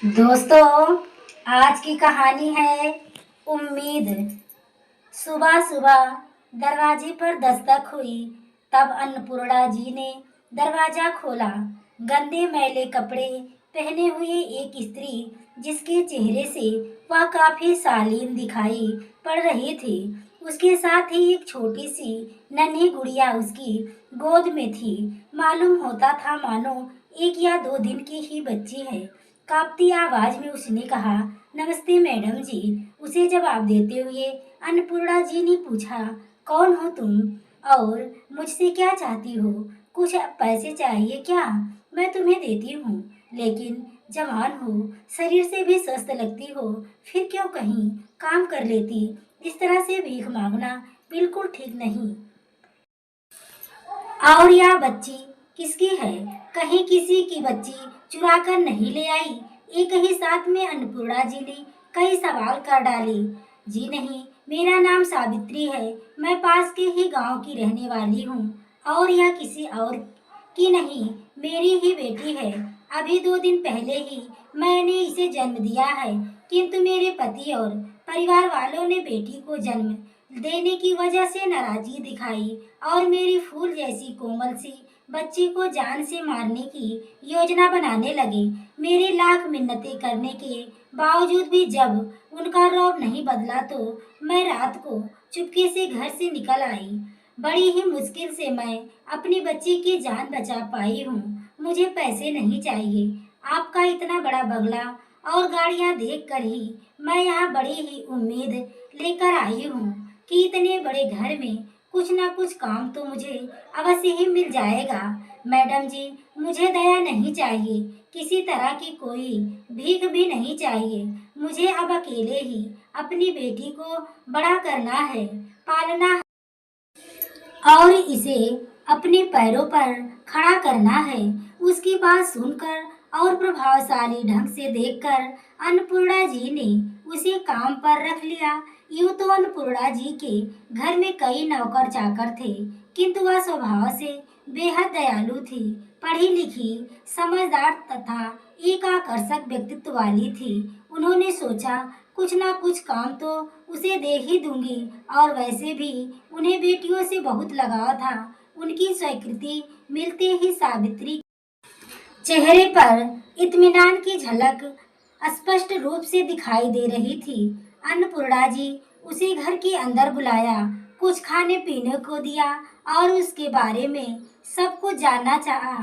दोस्तों, आज की कहानी है उम्मीद। सुबह सुबह दरवाजे पर दस्तक हुई। तब अन्नपूर्णा जी ने दरवाजा खोला। गंदे मैले कपड़े पहने हुए एक स्त्री, जिसके चेहरे से वह काफी शालीन दिखाई पड़ रही थी। उसके साथ ही एक छोटी सी नन्ही गुड़िया उसकी गोद में थी। मालूम होता था मानो 1 या 2 दिन की ही बच्ची है। कांपती आवाज में उसने कहा, नमस्ते मैडम जी। उसे जवाब देते हुए अन्नपूर्णा जी ने पूछा, कौन हो तुम और मुझसे क्या चाहती हो? कुछ पैसे चाहिए क्या? मैं तुम्हें देती हूँ, लेकिन जवान हो, शरीर से भी स्वस्थ लगती हो, फिर क्यों कहीं काम कर लेती? इस तरह से भीख मांगना बिल्कुल ठीक नहीं। और यह बच्ची किसकी है? कहीं किसी की बच्ची चुरा कर नहीं ले आई? एक ही साथ में अन्नपूर्णा जी ने कई सवाल कर डाले। जी नहीं, मेरा नाम सावित्री है। मैं पास के ही गांव की रहने वाली हूँ, और यह किसी और की नहीं, मेरी ही बेटी है। अभी 2 दिन पहले ही मैंने इसे जन्म दिया है, किंतु मेरे पति और परिवार वालों ने बेटी को जन्म देने की वजह से नाराजगी दिखाई और मेरी फूल जैसी कोमल सी बच्ची को जान से मारने की योजना बनाने लगे। मेरे लाख मिन्नतें करने के बावजूद भी जब उनका रौब नहीं बदला, तो मैं रात को चुपके से घर से निकल आई। बड़ी ही मुश्किल से मैं अपनी बच्ची की जान बचा पाई हूँ। मुझे पैसे नहीं चाहिए। आपका इतना बड़ा बंगला और गाड़ियाँ देखकर ही मैं यहाँ बड़ी ही उम्मीद लेकर आई हूँ कि इतने बड़े घर में कुछ ना कुछ काम तो मुझे अवश्य ही मिल जाएगा। मैडम जी, मुझे दया नहीं चाहिए, किसी तरह की कोई भीख भी नहीं चाहिए। मुझे अब अकेले ही अपनी बेटी को बड़ा करना है, पालना है और इसे अपने पैरों पर खड़ा करना है। उसकी बात सुनकर और प्रभावशाली ढंग से देखकर अन्नपूर्णा जी ने उसे काम पर रख लिया। यूं तो अन्नपूर्णा जी के घर में कई नौकर चाकर थे, किंतु वह स्वभाव से बेहद दयालु थी। पढ़ी लिखी, समझदार तथा एक आकर्षक व्यक्तित्व वाली थी। उन्होंने सोचा, कुछ ना कुछ काम तो उसे दे ही दूंगी, और वैसे भी उन्हें बेटियों से बहुत लगाव था। उनकी स्वीकृति मिलते ही सावित्री चेहरे पर इत्मीनान की झलक स्पष्ट रूप से दिखाई दे रही थी। अन्नपूर्णा जी उसे घर के अंदर बुलाया, कुछ खाने पीने को दिया और उसके बारे में सब कुछ जानना चाहा।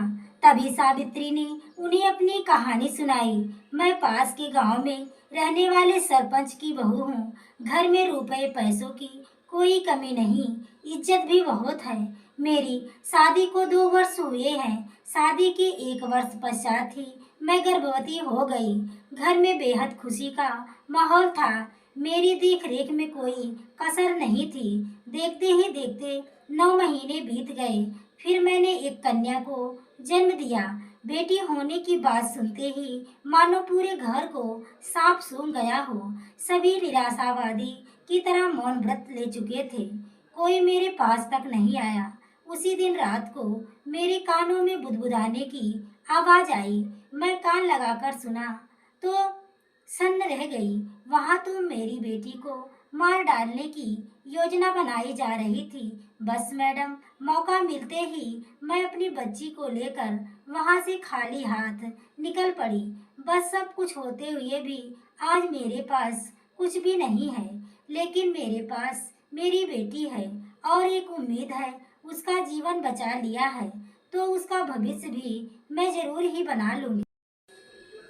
तभी सावित्री ने उन्हें अपनी कहानी सुनाई। मैं पास के गांव में रहने वाले सरपंच की बहू हूँ। घर में रुपए पैसों की कोई कमी नहीं, इज्जत भी बहुत है। मेरी शादी को 2 वर्ष हुए हैं। शादी के 1 वर्ष पश्चात ही मैं गर्भवती हो गई। घर में बेहद खुशी का माहौल था। मेरी देख रेख में कोई कसर नहीं थी। देखते ही देखते 9 महीने बीत गए। फिर मैंने एक कन्या को जन्म दिया। बेटी होने की बात सुनते ही मानो पूरे घर को सांप सूंघ गया हो। सभी निराशावादी की तरह मौन व्रत ले चुके थे। कोई मेरे पास तक नहीं आया। उसी दिन रात को मेरे कानों में बुदबुदाने की आवाज आई। मैं कान लगाकर सुना तो सन्न रह गई। वहां तो मेरी बेटी को मार डालने की योजना बनाई जा रही थी। बस मैडम, मौका मिलते ही मैं अपनी बच्ची को लेकर वहां से खाली हाथ निकल पड़ी। बस सब कुछ होते हुए भी आज मेरे पास कुछ भी नहीं है, लेकिन मेरे पास मेरी बेटी है और एक उम्मीद है। उसका जीवन बचा लिया है तो उसका भविष्य भी मैं जरूर ही बना लूंगी।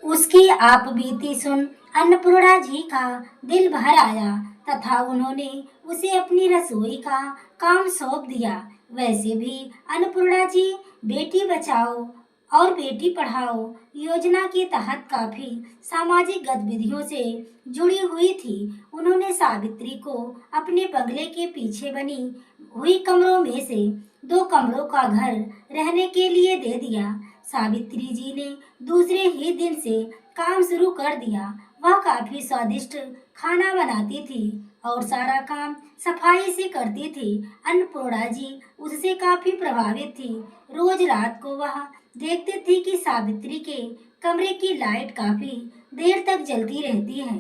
उसकी आप बीती सुन अन्नपूर्णा जी का दिल भर आया तथा उन्होंने उसे अपनी रसोई का काम सौंप दिया। वैसे भी अन्नपूर्णा जी बेटी बचाओ और बेटी पढ़ाओ योजना के तहत काफी सामाजिक गतिविधियों से जुड़ी हुई थी। उन्होंने सावित्री को अपने बंगले के पीछे बनी हुई कमरों में से 2 कमरों का घर रहने के लिए दे दिया। सावित्री जी ने दूसरे ही दिन से काम शुरू कर दिया। वह काफी स्वादिष्ट खाना बनाती थी और सारा काम सफाई से करती थी। अन्नपूर्णा जी उससे काफी प्रभावित थी। रोज रात को वह देखती थी कि सावित्री के कमरे की लाइट काफी देर तक जलती रहती है।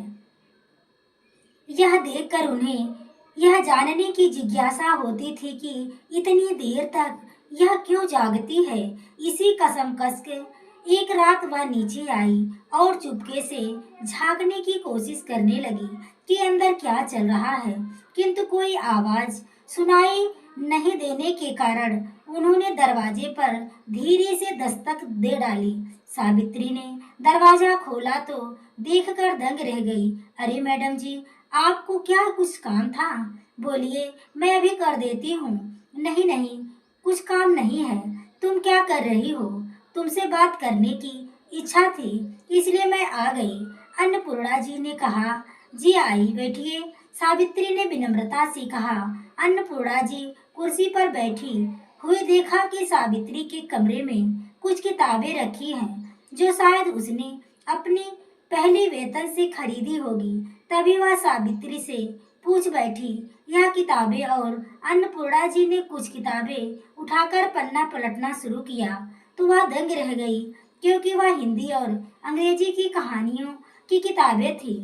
यह देखकर उन्हें यह जानने की जिज्ञासा होती थी कि इतनी देर तक यह क्यों जागती है। इसी कसम कस के एक रात वह नीचे आई और चुपके से झांकने की कोशिश करने लगी कि अंदर क्या चल रहा है, किंतु कोई आवाज सुनाई नहीं देने के कारण उन्होंने दरवाजे पर धीरे से दस्तक दे डाली। सावित्री ने दरवाजा खोला तो देखकर दंग रह गई। अरे मैडम जी, आपको क्या कुछ काम था? बोलिए, मैं अभी कर देती हूँ। नहीं नहीं, कुछ काम नहीं है। तुम क्या कर रही हो? तुमसे बात करने की इच्छा थी, इसलिए मैं आ गई। अन्नपूर्णा जी ने कहा। जी आई, बैठिए, सावित्री ने विनम्रता से कहा। अन्नपूर्णा जी कुर्सी पर बैठी हुई देखा कि सावित्री के कमरे में कुछ किताबें रखी हैं, जो शायद उसने अपनी पहली वेतन से खरीदी होगी। तभी वह सावित्री से पूछ बैठी, यह किताबें? और अन्नपूर्णा जी ने कुछ किताबें उठाकर पन्ना पलटना शुरू किया तो वह दंग रह गई, क्योंकि वह हिंदी और अंग्रेजी की कहानियों की किताबें थी।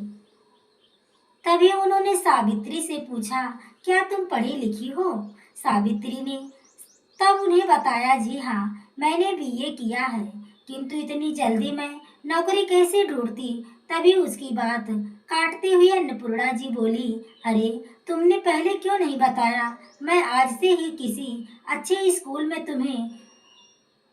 तभी उन्होंने सावित्री से पूछा, क्या तुम पढ़ी लिखी हो? सावित्री ने तब उन्हें बताया, जी हाँ, मैंने बीए किया है, किंतु इतनी जल्दी मैं नौकरी कैसे ढूंढती। तभी उसकी बात काटते हुए अन्नपूर्णा जी बोली, अरे तुमने पहले क्यों नहीं बताया? मैं आज से ही किसी अच्छे स्कूल में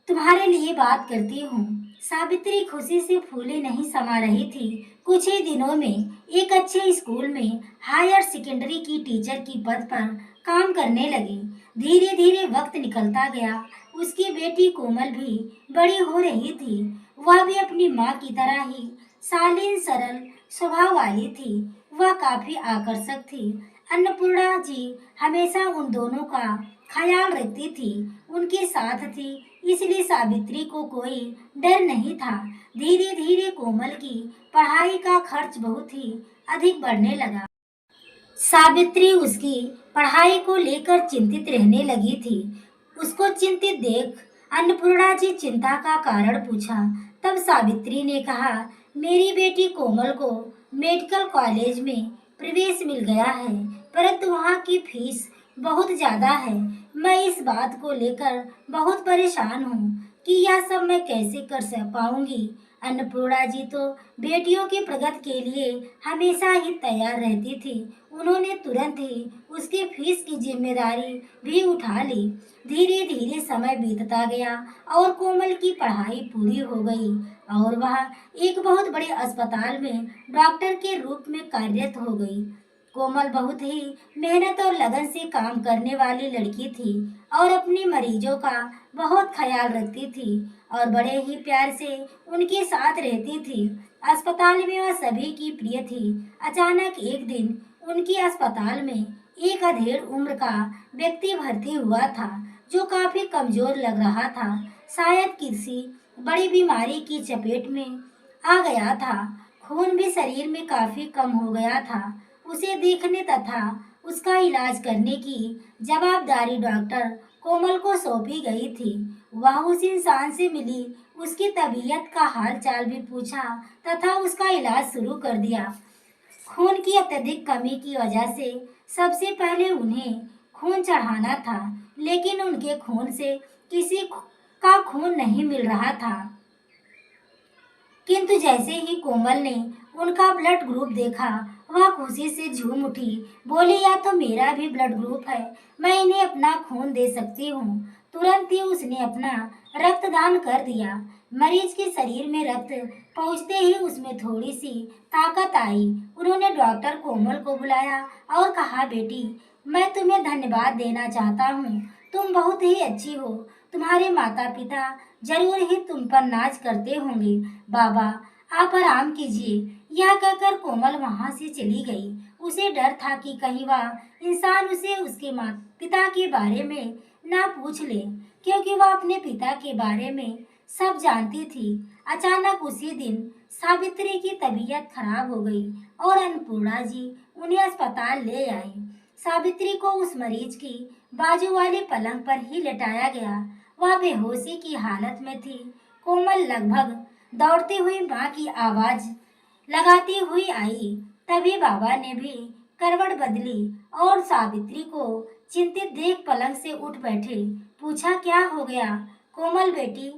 तुम्हारे लिए बात करती हूँ। सावित्री खुशी से फूले नहीं समा रही थी। कुछ ही दिनों में एक अच्छे स्कूल में हायर सेकेंडरी की टीचर की पद पर काम करने लगी। धीरे धीरे वक्त निकलता गया। उसकी बेटी कोमल भी बड़ी हो रही थी। वह भी अपनी माँ की तरह ही शालीन सरल स्वभाव वाली थी। वह काफी आकर्षक थी। अन्नपूर्णा जी हमेशा उन दोनों का ख्याल रखती थी, उनके साथ थी, इसलिए सावित्री को कोई डर नहीं था। धीरे धीरे कोमल की पढ़ाई का खर्च बहुत ही अधिक बढ़ने लगा। सावित्री उसकी पढ़ाई को लेकर चिंतित रहने लगी थी। उसको चिंतित देख अन्नपूर्णा जी चिंता का कारण पूछा। तब सावित्री ने कहा, मेरी बेटी कोमल को मेडिकल कॉलेज में प्रवेश मिल गया है, परंतु वहाँ की फीस बहुत ज्यादा है। मैं इस बात को लेकर बहुत परेशान हूँ कि यह सब मैं कैसे कर पाऊंगी। अन्नपूर्णा जी तो बेटियों की प्रगति के लिए हमेशा ही तैयार रहती थी। उन्होंने तुरंत ही उसकी फीस की जिम्मेदारी भी उठा ली। धीरे धीरे समय बीतता गया और कोमल की पढ़ाई पूरी हो गई और वह एक बहुत बड़े अस्पताल में डॉक्टर के रूप में कार्यरत हो गई। कोमल बहुत ही मेहनत और लगन से काम करने वाली लड़की थी और अपने मरीजों का बहुत ख्याल रखती थी और बड़े ही प्यार से उनके साथ रहती थी। अस्पताल में वह सभी की प्रिय थी। अचानक एक दिन उनके अस्पताल में एक अधेड़ उम्र का व्यक्ति भर्ती हुआ था, जो काफी कमजोर लग रहा था। शायद किसी बड़ी बीमारी की चपेट में आ गया था। खून भी शरीर में काफी कम हो गया था। उसे देखने तथा उसका इलाज करने की जवाबदारी डॉक्टर कोमल को सौंपी गई थी। वह उस इंसान से मिली, उसकी तबीयत का हाल चाल भी पूछा तथा उसका इलाज शुरू कर दिया। खून की अत्यधिक कमी की वजह से सबसे पहले उन्हें खून चढ़ाना था, लेकिन उनके खून से किसी का खून नहीं मिल रहा था। किंतु जैसे ही कोमल ने उनका ब्लड ग्रुप देखा, वह खुशी से झूम उठी। बोली, या तो मेरा भी ब्लड ग्रुप है, मैं इन्हें अपना खून दे सकती हूँ। तुरंत ही उसने अपना रक्तदान कर दिया। मरीज के शरीर में रक्त पहुँचते ही उसमें थोड़ी सी ताकत आई। उन्होंने डॉक्टर कोमल को बुलाया और कहा, बेटी, मैं तुम्हें धन्यवाद देना चाहता हूँ। तुम बहुत ही अच्छी हो। तुम्हारे माता पिता जरूर ही तुम पर नाज करते होंगे। बाबा, आप आराम कीजिए। यह कहकर कोमल वहां से चली गई। उसे डर था कि कहीं वह इंसान उसे उसके माता पिता के बारे में ना पूछ ले, क्योंकि वह अपने पिता के बारे में सब जानती थी। अचानक उसी दिन सावित्री की तबीयत खराब हो गई और अन्नपूर्णा जी उन्हें अस्पताल ले आई। सावित्री को उस मरीज की बाजू वाले पलंग पर ही लेटाया गया। वह बेहोशी की हालत में थी। कोमल लगभग दौड़ती हुई माँ की आवाज लगाती हुई आई। तभी बाबा ने भी करवट बदली और सावित्री को चिंतित देख पलंग से उठ बैठे। पूछा, क्या हो गया कोमल बेटी?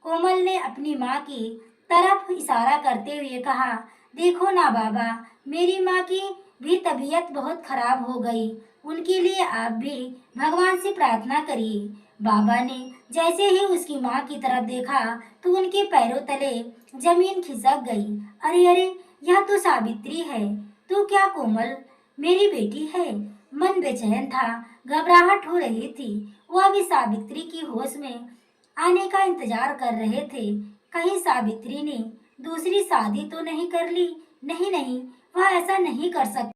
कोमल ने अपनी माँ की तरफ इशारा करते हुए कहा, देखो ना बाबा, मेरी माँ की भी तबीयत बहुत खराब हो गई। उनके लिए आप भी भगवान से प्रार्थना करिए। बाबा ने जैसे ही उसकी माँ की तरफ देखा तो उनके पैरों तले जमीन खिसक गई। अरे अरे, यह तो सावित्री है। तो क्या कोमल मेरी बेटी है? मन बेचैन था, घबराहट हो रही थी। वह भी सावित्री की होश में आने का इंतजार कर रहे थे। कहीं सावित्री ने दूसरी शादी तो नहीं कर ली? नहीं नहीं, वह ऐसा नहीं कर सकती।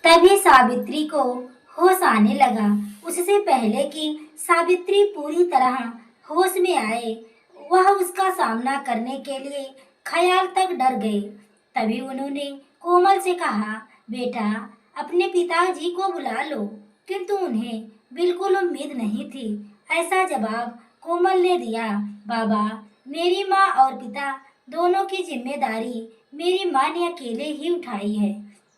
तभी सावित्री को होश आने लगा। उससे पहले कि सावित्री पूरी तरह होश में आए, वह उसका सामना करने के लिए ख्याल तक डर गए। तभी उन्होंने कोमल से कहा, बेटा, अपने पिताजी को बुला लो। किंतु उन्हें बिल्कुल उम्मीद नहीं थी। ऐसा जवाब कोमल ने दिया, बाबा, मेरी माँ और पिता दोनों की जिम्मेदारी मेरी माँ ने अकेले ही उठाई है।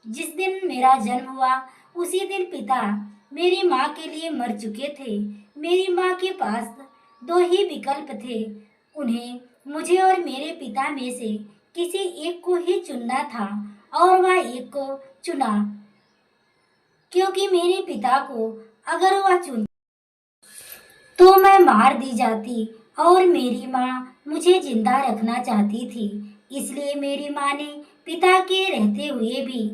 जिस दिन मेरा जन्म हुआ उसी दिन पिता मेरी माँ के लिए मर चुके थे। मेरी माँ के पास दो ही विकल्प थे, उन्हें मुझे और मेरे पिता में से किसी एक को ही चुनना था, और वह एक को चुना, क्योंकि मेरे पिता को अगर वह चुन तो मैं मार दी जाती, और मेरी माँ मुझे जिंदा रखना चाहती थी। इसलिए मेरी माँ ने पिता के रहते हुए भी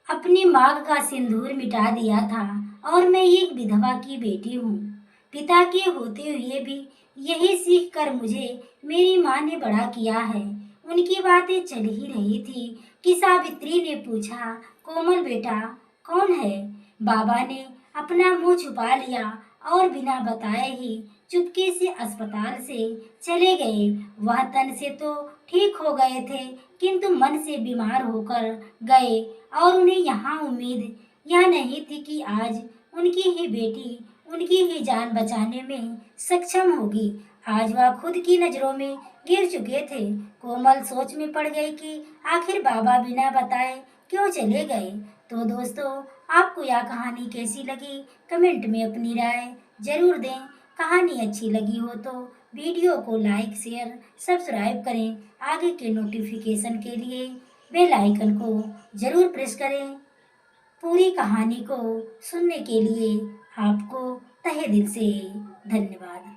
अपनी मांग का सिंदूर मिटा दिया था, और मैं एक विधवा की बेटी हूँ। पिता के होते हुए भी यही सीख कर मुझे मेरी माँ ने बड़ा किया है। उनकी बातें चल ही रही थी कि सावित्री ने पूछा, कोमल बेटा, कौन है? बाबा ने अपना मुंह छुपा लिया और बिना बताए ही चुपके से अस्पताल से चले गए। वह तन से तो ठीक हो गए थे, किंतु मन से बीमार होकर गए, और उन्हें यहाँ उम्मीद यह नहीं थी कि आज उनकी ही बेटी उनकी ही जान बचाने में सक्षम होगी। आज वह खुद की नजरों में गिर चुके थे। कोमल सोच में पड़ गई कि आखिर बाबा बिना बताए क्यों चले गए। तो दोस्तों, आपको यह कहानी कैसी लगी? कमेंट में अपनी राय जरूर दें। कहानी अच्छी लगी हो तो वीडियो को लाइक, शेयर, सब्सक्राइब करें। आगे के नोटिफिकेशन के लिए बेल आइकन को जरूर प्रेस करें। पूरी कहानी को सुनने के लिए आपको तहे दिल से धन्यवाद।